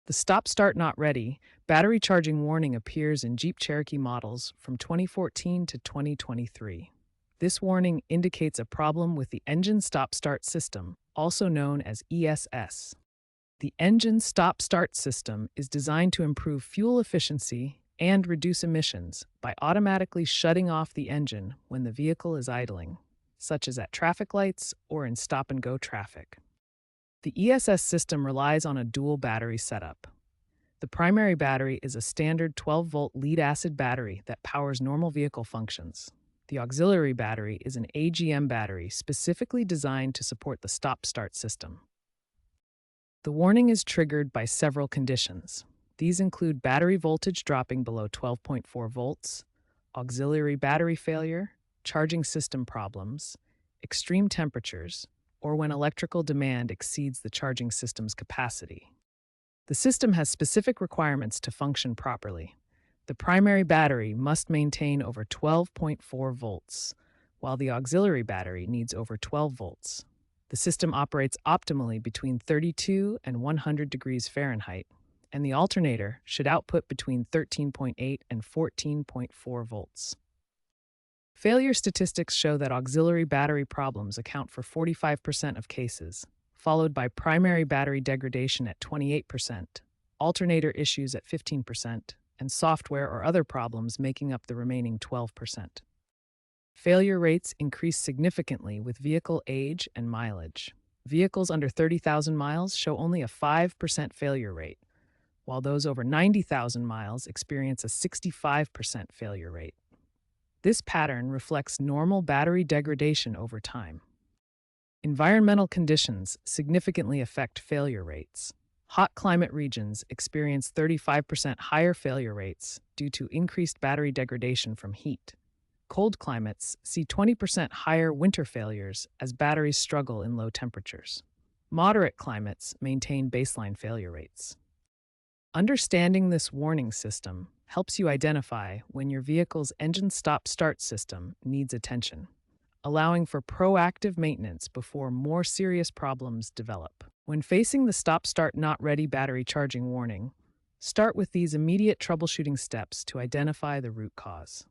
The Stop Start Not Ready battery charging warning appears in Jeep Cherokee models from 2014 to 2023. This warning indicates a problem with the engine stop start system, also known as ESS. The engine stop start system is designed to improve fuel efficiency and reduce emissions by automatically shutting off the engine when the vehicle is idling, such as at traffic lights or in stop and go traffic. The ESS system relies on a dual battery setup. The primary battery is a standard 12-volt lead-acid battery that powers normal vehicle functions. The auxiliary battery is an AGM battery specifically designed to support the stop-start system. The warning is triggered by several conditions. These include battery voltage dropping below 12.4 volts, auxiliary battery failure, charging system problems, extreme temperatures, or when electrical demand exceeds the charging system's capacity. The system has specific requirements to function properly. The primary battery must maintain over 12.4 volts, while the auxiliary battery needs over 12 volts. The system operates optimally between 32 and 100 degrees Fahrenheit, and the alternator should output between 13.8 and 14.4 volts. Failure statistics show that auxiliary battery problems account for 45% of cases, followed by primary battery degradation at 28%, alternator issues at 15%, and software or other problems making up the remaining 12%. Failure rates increase significantly with vehicle age and mileage. Vehicles under 30,000 miles show only a 5% failure rate, while those over 90,000 miles experience a 65% failure rate. This pattern reflects normal battery degradation over time. Environmental conditions significantly affect failure rates. Hot climate regions experience 35% higher failure rates due to increased battery degradation from heat. Cold climates see 20% higher winter failures as batteries struggle in low temperatures. Moderate climates maintain baseline failure rates. Understanding this warning system helps you identify when your vehicle's engine stop-start system needs attention, allowing for proactive maintenance before more serious problems develop. When facing the Stop Start Not Ready battery charging warning, start with these immediate troubleshooting steps to identify the root cause.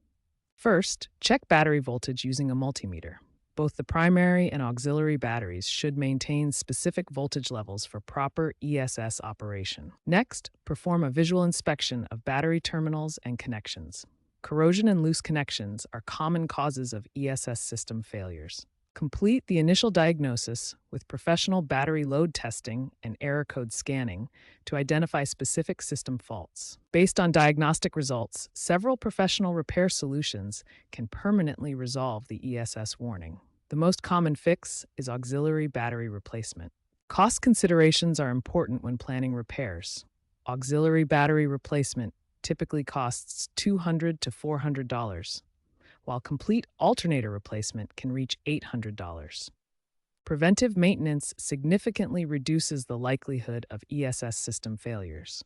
First, check battery voltage using a multimeter. Both the primary and auxiliary batteries should maintain specific voltage levels for proper ESS operation. Next, perform a visual inspection of battery terminals and connections. Corrosion and loose connections are common causes of ESS system failures. Complete the initial diagnosis with professional battery load testing and error code scanning to identify specific system faults. Based on diagnostic results, several professional repair solutions can permanently resolve the ESS warning. The most common fix is auxiliary battery replacement. Cost considerations are important when planning repairs. Auxiliary battery replacement typically costs $200 to $400, while complete alternator replacement can reach $800. Preventive maintenance significantly reduces the likelihood of ESS system failures.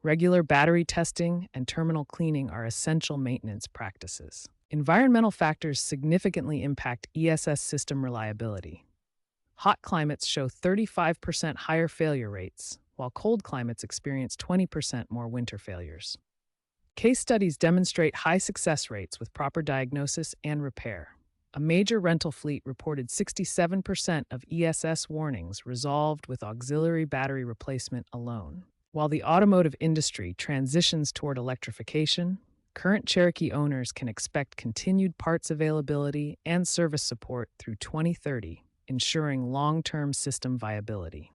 Regular battery testing and terminal cleaning are essential maintenance practices. Environmental factors significantly impact ESS system reliability. Hot climates show 35% higher failure rates, while cold climates experience 20% more winter failures. Case studies demonstrate high success rates with proper diagnosis and repair. A major rental fleet reported 67% of ESS warnings resolved with auxiliary battery replacement alone. While the automotive industry transitions toward electrification, current Cherokee owners can expect continued parts availability and service support through 2030, ensuring long-term system viability.